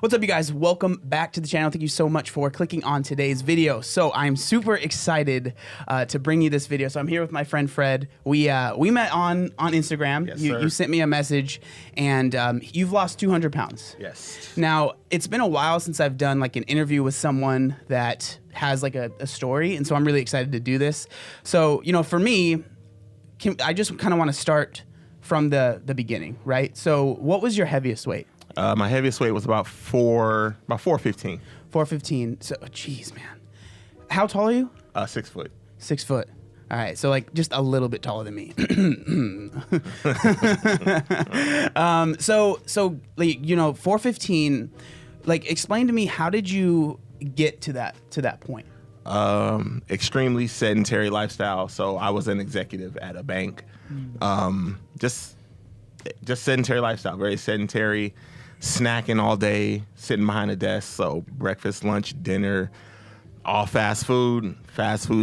What's up, you guys? Welcome back to the channel. Thank you so much for clicking on today's video. So I'm super excited to bring you this video. So I'm here with my friend Fred. We met on Instagram. Yes, You sent me a message, and you've lost 200 pounds. Yes. Now, it's been a while since I've done like an interview with someone that has like a story, and so I'm really excited to do this. So, you know, for me, I just kind of want to start from the beginning, right? So what was your heaviest weight? My heaviest weight was about 415. 415. So, geez, man. How tall are you? 6 foot. 6 foot. All right, so like just a little bit taller than me. So like, you know, 415. Like, explain to me, how did you get to that point? Extremely sedentary lifestyle. So I was an executive at a bank. Just sedentary lifestyle. Very sedentary. Snacking all day, sitting behind a desk. So breakfast, lunch, dinner, all fast food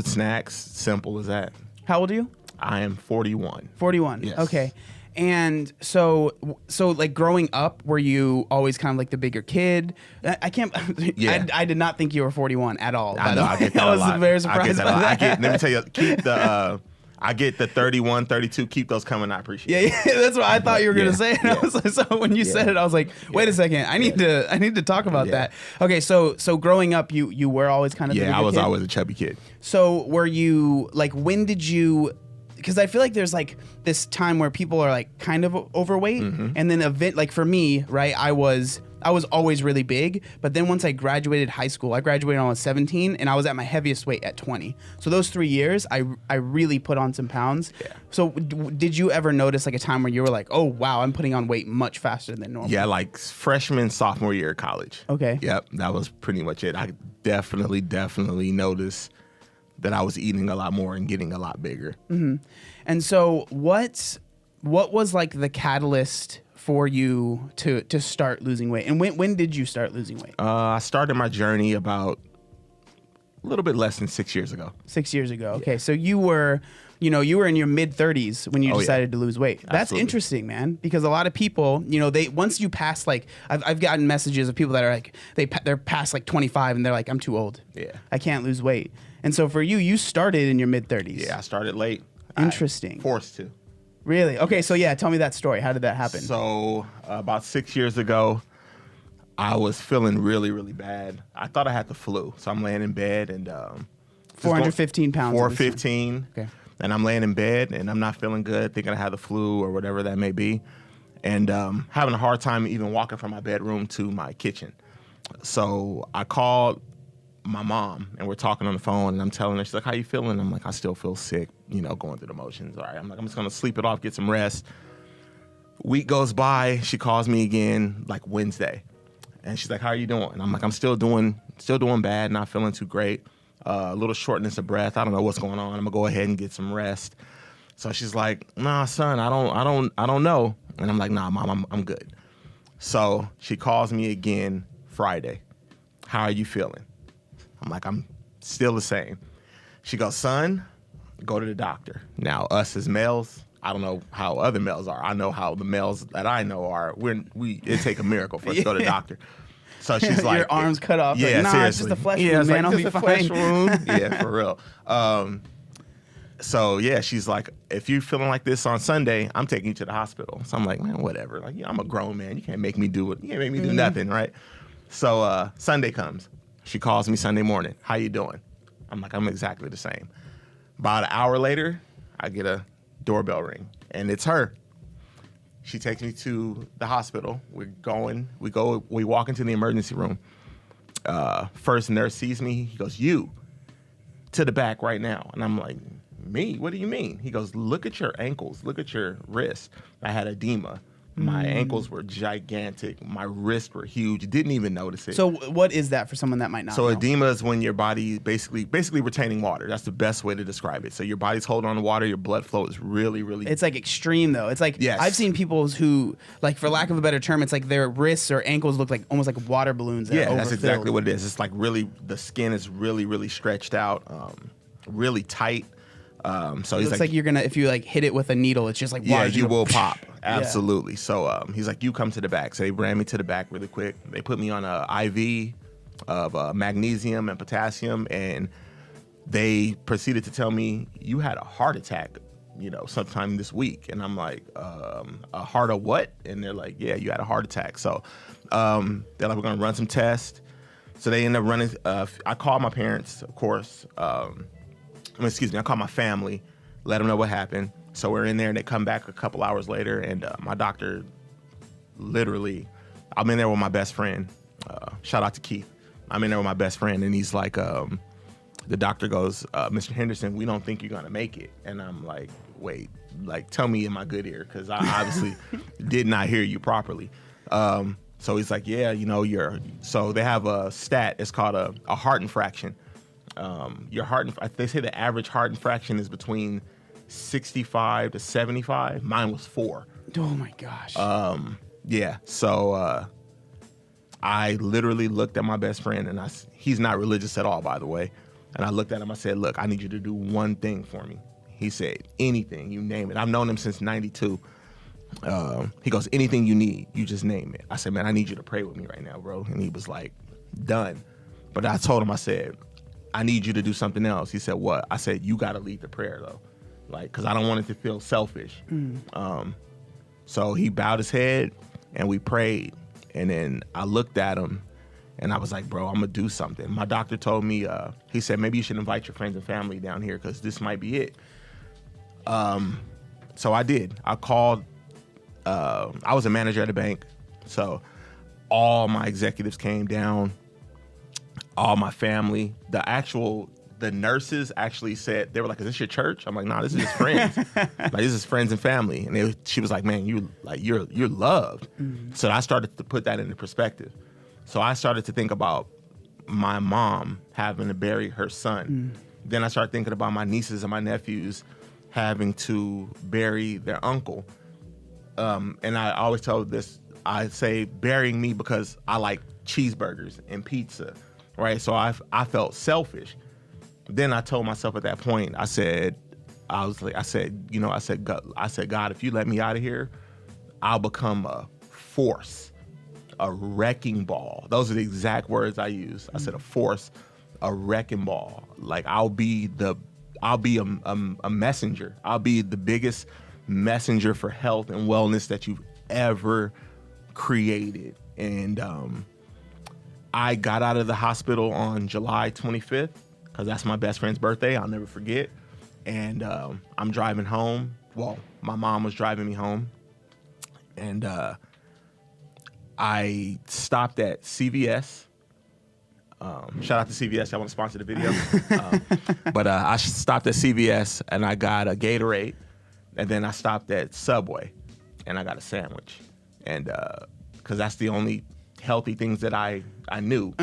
snacks. Simple as that. How old are you? I am 41. 41. Yes. Okay. And so like growing up, were you always kind of like the bigger kid? I can't. Yeah. I did not think you were 41 at all. I know. I get that I a was lot. very surprised by that. Let me tell you. I get the 31, 32. Keep those coming. I appreciate it. Yeah, that's what I thought you were gonna say. And I Yeah. was like, so when you said it, I was like, wait a second, I need to talk about that. Okay, so growing up, you were always kind of the bigger I was kid? always a chubby kid. So were you like, when did you? Because I feel like there's like this time where people are like kind of overweight, and then like for me, right? I was always really big, but then once I graduated high school, I graduated when I was 17, and I was at my heaviest weight at 20. So those 3 years, I really put on some pounds. Yeah. So did you ever notice like a time where you were like, oh wow, I'm putting on weight much faster than normal? Yeah, like freshman, sophomore year of college. Okay. Yep, that was pretty much it. I definitely noticed that I was eating a lot more and getting a lot bigger. And so what was like the catalyst for you to start losing weight? And when did you start losing weight? I started my journey about a little bit less than 6 years ago. 6 years ago. Okay, so you were in your mid 30s when you decided to lose weight. That's Absolutely. interesting, man, because a lot of people, you know, once you pass like, I've gotten messages of people that are like, they're past like 25 and they're like, I'm too old. Yeah. I can't lose weight. And so for you started in your mid 30s. Yeah, I started late. Interesting. Forced to. Really? Okay, so yeah, tell me that story. How did that happen? So about 6 years ago, I was feeling really, really bad. I thought I had the flu. So I'm laying in bed and 415 pounds. 415. Okay. And I'm laying in bed and I'm not feeling good, thinking I had the flu or whatever that may be. And having a hard time even walking from my bedroom to my kitchen. So I called my mom and we're talking on the phone and I'm telling her, she's like, how you feeling? I'm like, I still feel sick, you know, going through the motions. All right. I'm like, I'm just going to sleep it off, get some rest. Week goes by. She calls me again like Wednesday. And she's like, how are you doing? And I'm like, I'm still doing bad, not feeling too great. A little shortness of breath. I don't know what's going on. I'm gonna go ahead and get some rest. So she's like, nah, son, I don't know. And I'm like, nah, mom, I'm good. So she calls me again Friday. How are you feeling? I'm like, I'm still the same. She goes, son, go to the doctor. Now, us as males, I don't know how other males are. I know how the males that I know are. It take a miracle for us to go to the doctor. So she's like, your arms cut off. Yeah, like, nah, seriously. it's just a flesh Yeah, wound, it's man. like, I'll be just a fine. flesh wound. Yeah, for real. So yeah, she's like, if you're feeling like this on Sunday, I'm taking you to the hospital. So I'm like, man, whatever. Like, yeah, I'm a grown man. You can't make me do it. You can't make me do nothing, right? So Sunday comes. She calls me Sunday morning. How you doing? I'm like, I'm exactly the same. About an hour later, I get a doorbell ring, and it's her. She takes me to the hospital. We walk into the emergency room. First nurse sees me. He goes, you, to the back right now. And I'm like, me? What do you mean? He goes, look at your ankles. Look at your wrists. I had edema. My ankles were gigantic. My wrists were huge. Didn't even notice it. So what is that for someone that might not know? Edema is when your body basically retaining water. That's the best way to describe it. So your body's holding on to water. Your blood flow is really, really... It's like extreme though. It's like, yes. I've seen people who, like, for lack of a better term, it's like their wrists or ankles look like almost like water balloons. Yeah, that's exactly what it is. It's like really, the skin is really, really stretched out, really tight. So It he's looks like you're gonna, if you like hit it with a needle, it's just like yeah, water. you will pop. Absolutely. So he's like, you come to the back. So they ran me to the back really quick. They put me on a IV of magnesium and potassium, and they proceeded to tell me, you had a heart attack, sometime this week. And I'm like, a heart of what? And they're like, yeah, you had a heart attack. So they're like, we're gonna run some tests. So they end up running. I called my parents, of course. I called my family, let them know what happened. So we're in there, and they come back a couple hours later, and my doctor, literally, I'm in there with my best friend. Shout out to Keith. I'm in there with my best friend, and he's like, the doctor goes, Mr. Henderson, we don't think you're gonna make it. And I'm like, wait, like, tell me in my good ear, because I obviously did not hear you properly. So he's like, yeah, so they have a stat, it's called a heart infraction. Your heart, they say the average heart infraction is between 65 to 75. Mine was 4. Oh my gosh. Yeah. So I literally looked at my best friend, and he's not religious at all, by the way. And I looked at him, I said, look, I need you to do one thing for me. He said, anything, you name it. I've known him since 92. He goes, anything you need, you just name it. I said, man, I need you to pray with me right now, bro. And he was like, done. But I told him, I said, I need you to do something else. He said, what? I said, you got to lead the prayer, though. Like, because I don't want it to feel selfish. So he bowed his head, and we prayed. And then I looked at him, and I was like, bro, I'm going to do something. My doctor told me, he said, maybe you should invite your friends and family down here, because this might be it. So I did. I called. I was a manager at a bank. So all my executives came down, all my family. The nurses actually said, they were like, is this your church? I'm like, nah, this is just friends. Like, this is friends and family. And she was like, man, you're loved. Mm-hmm. So I started to put that into perspective. So I started to think about my mom having to bury her son. Then I started thinking about my nieces and my nephews having to bury their uncle. And I always tell this, I say burying me because I like cheeseburgers and pizza, right? So I felt selfish. Then I told myself at that point, I said, God, if you let me out of here, I'll become a force, a wrecking ball. Those are the exact words I used. I said a force, a wrecking ball. Like I'll be a messenger. I'll be the biggest messenger for health and wellness that you've ever created. And I got out of the hospital on July 25th, because that's my best friend's birthday. I'll never forget. And I'm driving home. Well, my mom was driving me home. And I stopped at CVS. Shout out to CVS. Y'all want to sponsor the video? But I stopped at CVS, and I got a Gatorade. And then I stopped at Subway, and I got a sandwich. And because that's the only healthy things that I knew,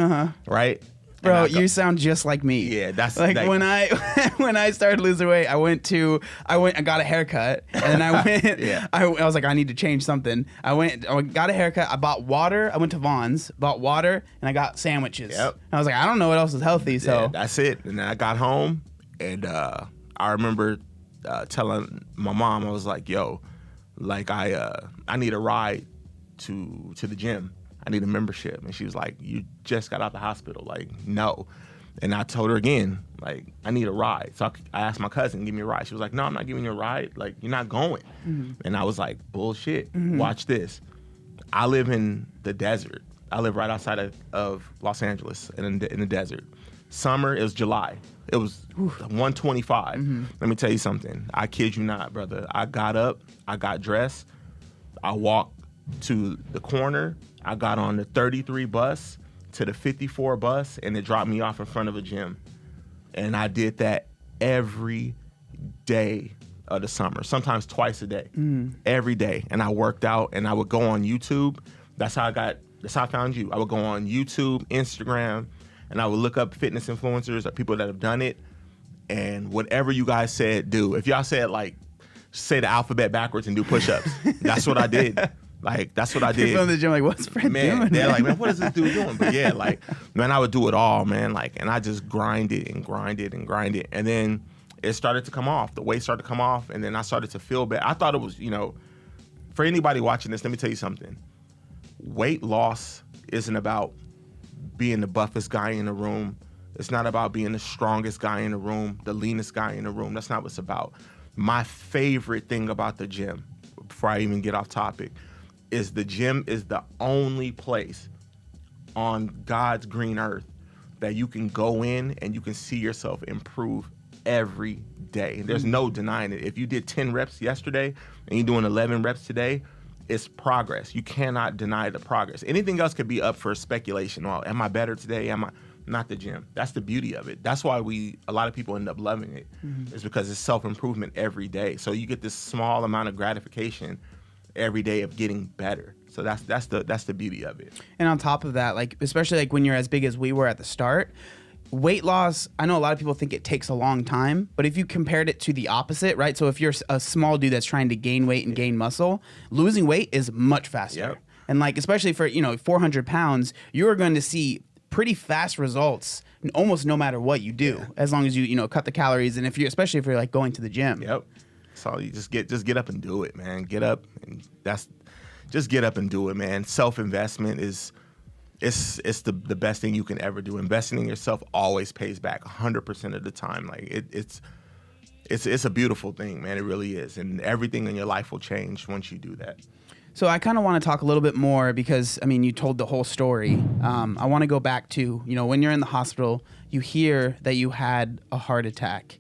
right? Bro, you sound just like me. Yeah, that's like when I started losing weight, I got a haircut, and then I went. Yeah. I was like, I need to change something. I got a haircut. I bought water. I went to Vaughn's, bought water, and I got sandwiches. Yep. And I was like, I don't know what else is healthy. So yeah, that's it. And then I got home, and I remember telling my mom, I was like, yo, like I need a ride to the gym. I need a membership. And she was like, you just got out the hospital. Like, no. And I told her again, like, I need a ride. So I asked my cousin, give me a ride. She was like, no, I'm not giving you a ride. Like, you're not going. Mm-hmm. And I was like, bullshit. Mm-hmm. Watch this. I live in the desert. I live right outside of Los Angeles in the desert. Summer, it was July. It was 125. Mm-hmm. Let me tell you something. I kid you not, brother. I got up, I got dressed, I walked to the corner, I got on the 33 bus to the 54 bus, and it dropped me off in front of a gym. And I did that every day of the summer, sometimes twice a day, every day. And I worked out, and I would go on YouTube. That's how I found you. I would go on YouTube, Instagram, and I would look up fitness influencers or people that have done it. And whatever you guys said, do. If y'all said, like, say the alphabet backwards and do push-ups, that's what I did. Like, that's what I did. People in the gym like, what's Fred doing? They're like, man, what is this dude doing? But yeah, like, man, I would do it all, man. Like, and I just grinded and grinded and grinded. And then it started to come off. The weight started to come off, and then I started to feel bad. I thought it was, for anybody watching this, let me tell you something. Weight loss isn't about being the buffest guy in the room. It's not about being the strongest guy in the room, the leanest guy in the room. That's not what it's about. My favorite thing about the gym, before I even get off topic, is the gym is the only place on God's green earth that you can go in and you can see yourself improve every day. And there's no denying it. If you did 10 reps yesterday and you're doing 11 reps today, it's progress. You cannot deny the progress. Anything else could be up for speculation. Well, am I better today? Am I? Not the gym. That's the beauty of it. That's why a lot of people end up loving it. It's because it's self-improvement every day. So you get this small amount of gratification every day of getting better. So that's the beauty of it. And on top of that, like especially like when you're as big as we were at the start, weight loss, I know a lot of people think it takes a long time, but if you compared it to the opposite, right? So if you're a small dude that's trying to gain weight and gain muscle, losing weight is much faster. Yep. And like especially for 400 pounds, you're going to see pretty fast results almost no matter what you do, as long as you cut the calories, and especially if you're like going to the gym. Yep. So you just get up and do it, man. Get up and just get up and do it, man. Self-investment is it's the best thing you can ever do. Investing in yourself always pays back 100% of the time. Like it's a beautiful thing, man. It really is. And everything in your life will change once you do that. So I kind of want to talk a little bit more because, I mean, you told the whole story. I want to go back to, when you're in the hospital, you hear that you had a heart attack.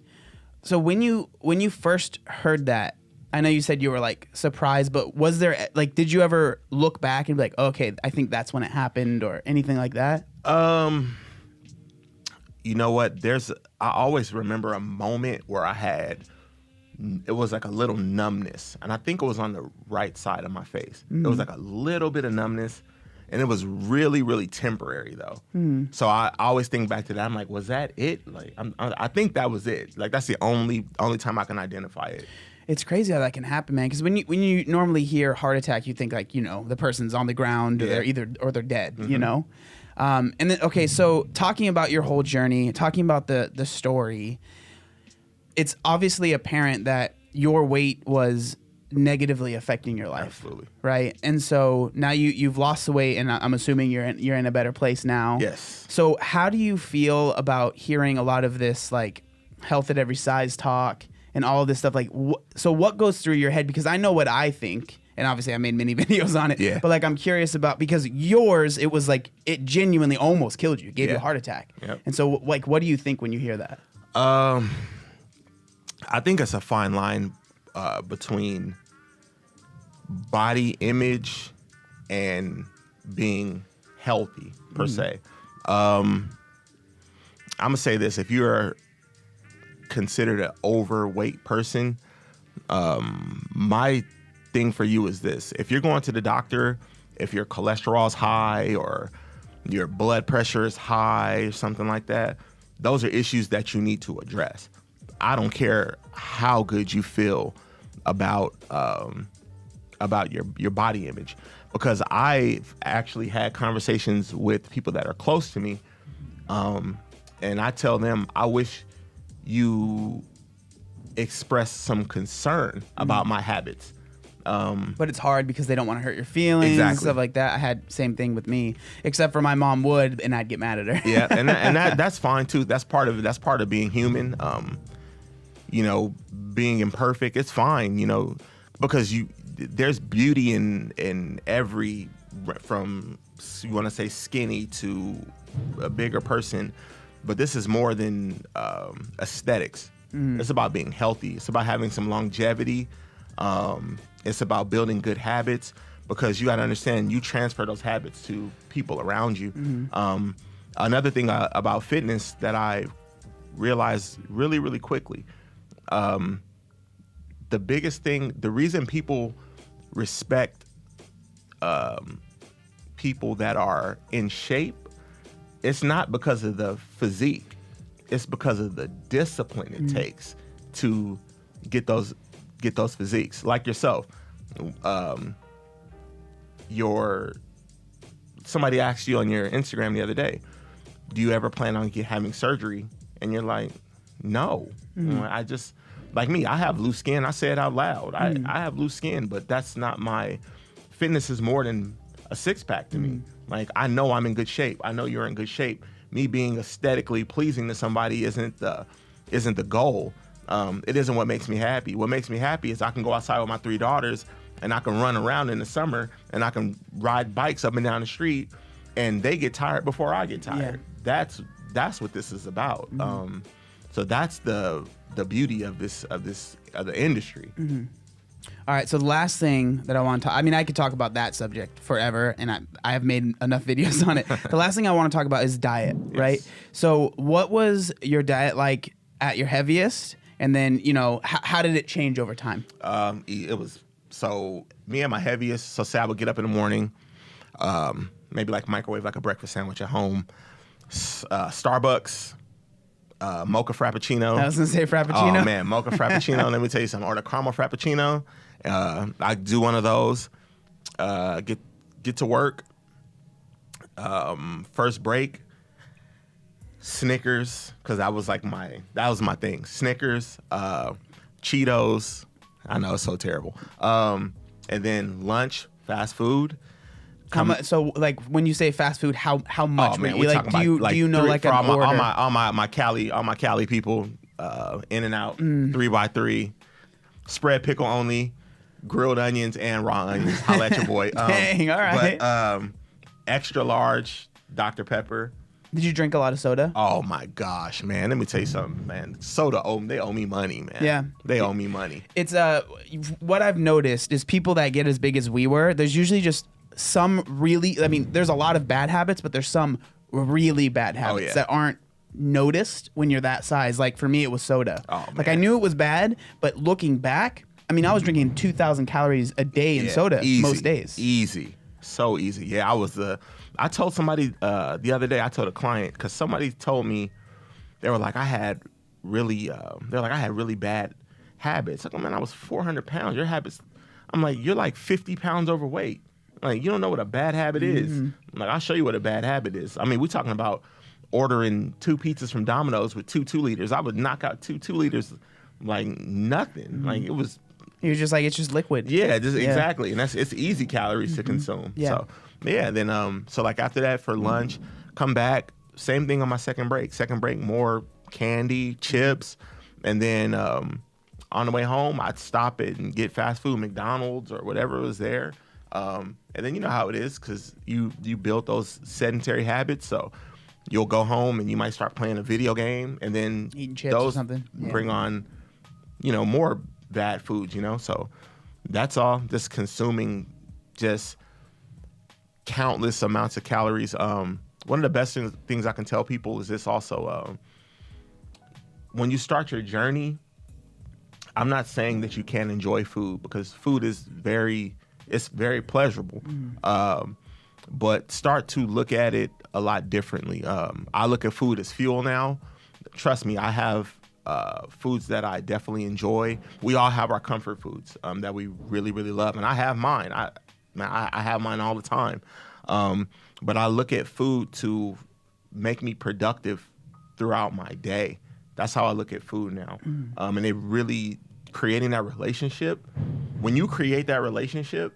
So when you first heard that, I know you said you were like surprised, but was there did you ever look back and be like, oh, okay, I think that's when it happened or anything like that? You know what? I always remember a moment where it was like a little numbness, and I think it was on the right side of my face. It was like a little bit of numbness, and it was really, really temporary though. So I always think back to that. I'm like, was that it? Like, I think that was it. Like, that's the only time I can identify it. It's crazy how that can happen, man. Because when you normally hear heart attack, you think like the person's on the ground or they're dead. And then okay, so talking about your whole journey, talking about the story. It's obviously apparent that your weight was negatively affecting your life. Absolutely. Right? And so now you've lost the weight, and I'm assuming you're in a better place now. Yes. So how do you feel about hearing a lot of this like health at every size talk and all of this stuff? Like, so what goes through your head? Because I know what I think, and obviously I made many videos on it. Yeah. But like I'm curious about, because yours, it was like it genuinely almost killed you, gave you a heart attack. Yep. And so like, what do you think when you hear that? I think it's a fine line between body image and being healthy per se. I'm gonna say this: if you're considered an overweight person, my thing for you is this: if you're going to the doctor, if your cholesterol's high or your blood pressure is high or something like that, those are issues that you need to address. I don't care how good you feel about your body image, because I've actually had conversations with people that are close to me, and I tell them, I wish you express some concern about my habits. But it's hard because they don't want to hurt your feelings and stuff like that. I had same thing with me, except for my mom would, and I'd get mad at her. Yeah, and that's fine too. That's part of it. That's part of being human. Being imperfect, it's fine, because there's beauty in every, from, you want to say skinny to a bigger person, but this is more than aesthetics. It's about being healthy. It's about having some longevity. It's about building good habits, because you got to understand, you transfer those habits to people around you. Another thing about fitness that I realized really, really quickly, the biggest thing, the reason people respect people that are in shape, it's not because of the physique. It's because of the discipline it takes to get those physiques. Like yourself, somebody asked you on your Instagram the other day, do you ever plan on having surgery? And you're like, no. I just, like me, I have loose skin. I say it out loud. I have loose skin, but that's not my, fitness is more than a six pack to me. Like, I know I'm in good shape. I know you're in good shape. Me being aesthetically pleasing to somebody isn't the goal. It isn't what makes me happy. What makes me happy is I can go outside with my 3 daughters and I can run around in the summer and I can ride bikes up and down the street and they get tired before I get tired. That's what this is about. So that's the beauty of the industry. All right, so the last thing that I want to talk, I mean, I could talk about that subject forever, and I have made enough videos on it. The last thing I want to talk about is diet, right? So what was your diet like at your heaviest? And then, you know, how did it change over time? It was, so me at my heaviest, so say I would get up in the morning, maybe like microwave like a breakfast sandwich at home, Starbucks, mocha frappuccino. I was gonna say frappuccino. Oh man, mocha frappuccino. Let me tell you something. Or the caramel frappuccino. I do one of those. Get to work. First break. Snickers, because that was my thing. Snickers, Cheetos. I know it's so terrible. And then lunch, fast food. So like when you say fast food, how much? Oh man, we talking about do you know like for all order? my Cali people, In and Out, 3x3, spread pickle only, grilled onions and raw onions. Holla at your boy. Dang, all right. But extra large Dr. Pepper. Did you drink a lot of soda? Oh my gosh, man! Let me tell you something, man. Soda, they owe me money, man. Yeah, they owe me money. It's what I've noticed is people that get as big as we were. There's usually just some really. I mean, there's a lot of bad habits, but there's some really bad habits that aren't noticed when you're that size. Like for me, it was soda. Oh, man. Like I knew it was bad, but looking back, I mean, I was drinking 2,000 calories a day in soda most days. Easy, so easy. Yeah, I told somebody the other day. I told a client because somebody told me they were like I had really bad habits. Like, man, I was 400 pounds. Your habits, I'm like, you're like 50 pounds overweight. Like, you don't know what a bad habit is. I'm like, I'll show you what a bad habit is. I mean, we're talking about ordering 2 pizzas from Domino's with 2 liters. I would knock out 2 liters like nothing. Like it was. You're just like, it's just liquid. Yeah, exactly. And it's easy calories to consume. Yeah. So yeah, then so like after that for lunch, come back, same thing on my second break. Second break, more candy, chips, and then on the way home, I'd stop it and get fast food, McDonald's or whatever was there. And then you know how it is because you built those sedentary habits. So you'll go home and you might start playing a video game, and then eating chips or something. Bring on, more bad foods. So that's all. Just consuming just countless amounts of calories. One of the best things I can tell people is this also. When you start your journey, I'm not saying that you can't enjoy food because food is very pleasurable. But start to look at it a lot differently. I look at food as fuel now. Trust me, I have foods that I definitely enjoy. We all have our comfort foods that we really, really love, and I have mine. I have mine all the time. But I look at food to make me productive throughout my day. That's how I look at food now. And it really creating that relationship. When you create that relationship,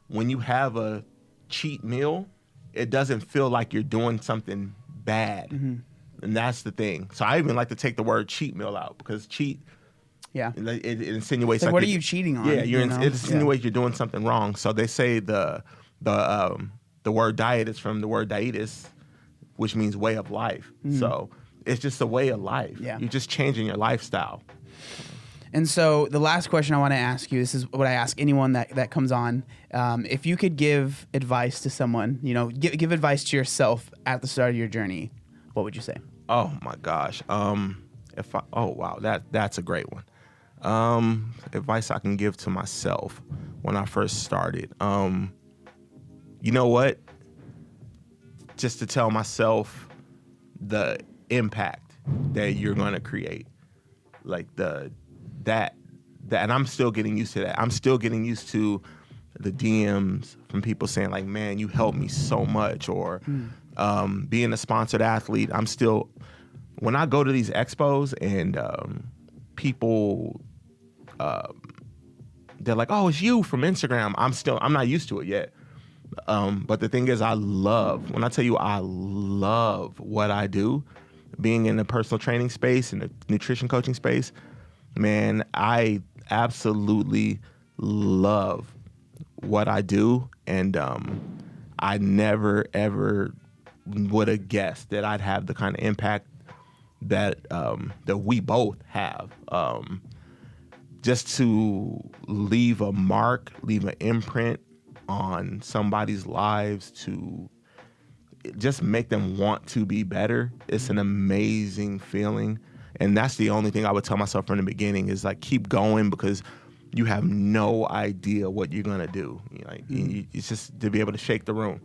when you have a cheat meal, it doesn't feel like you're doing something bad. And that's the thing. So I even like to take the word cheat meal out because cheat, it insinuates like what are you cheating on? Yeah, it insinuates you're doing something wrong. So they say the word diet is from the word dietis, which means way of life. So it's just a way of life. Yeah. You're just changing your lifestyle. And so the last question I want to ask you, this is what I ask anyone that comes on. If you could give advice to someone, give advice to yourself at the start of your journey, what would you say? Oh my gosh. That's a great one. Advice I can give to myself when I first started. You know what? Just to tell myself the impact that you're going to create. Like that, and I'm still getting used to that. I'm still getting used to the DMs from people saying like, man, you helped me so much, or being a sponsored athlete. I'm still when I go to these expos and people, they're like, "Oh, it's you from Instagram." I'm not used to it yet. But the thing is, when I tell you I love what I do, being in the personal training space and the nutrition coaching space, man, I absolutely love what I do. And I never, ever would have guessed that I'd have the kind of impact that we both have. Just to leave a mark, leave an imprint on somebody's lives, to just make them want to be better. It's an amazing feeling. And that's the only thing I would tell myself from the beginning is like, keep going, because you have no idea what you're going to do. It's just to be able to shake the room.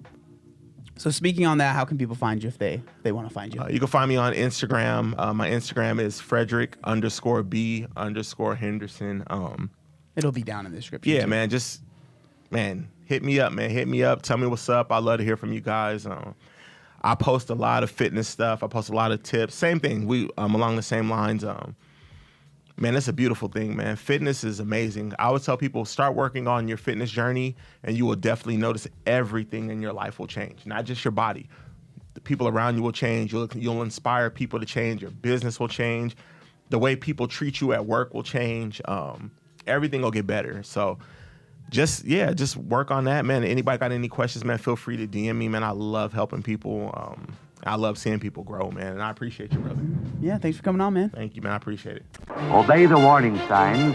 So speaking on that, how can people find you if they want to find you? You can find me on Instagram. My Instagram is Frederick_B_Henderson. It'll be down in the description. Yeah, too. man, hit me up, man. Hit me up. Tell me what's up. I love to hear from you guys. I post a lot of fitness stuff. I post a lot of tips. Same thing. We along the same lines. Man, it's a beautiful thing, man. Fitness is amazing. I always tell people, start working on your fitness journey, and you will definitely notice everything in your life will change. Not just your body. The people around you will change. You'll inspire people to change. Your business will change. The way people treat you at work will change. Everything will get better. So just work on that, man. Anybody got any questions, man, feel free to DM me, man. I love helping people. I love seeing people grow, man, and I appreciate you, brother. Yeah, thanks for coming on, man. Thank you, man. I appreciate it. Obey the warning signs,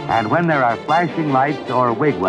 and when there are flashing lights or wigwags,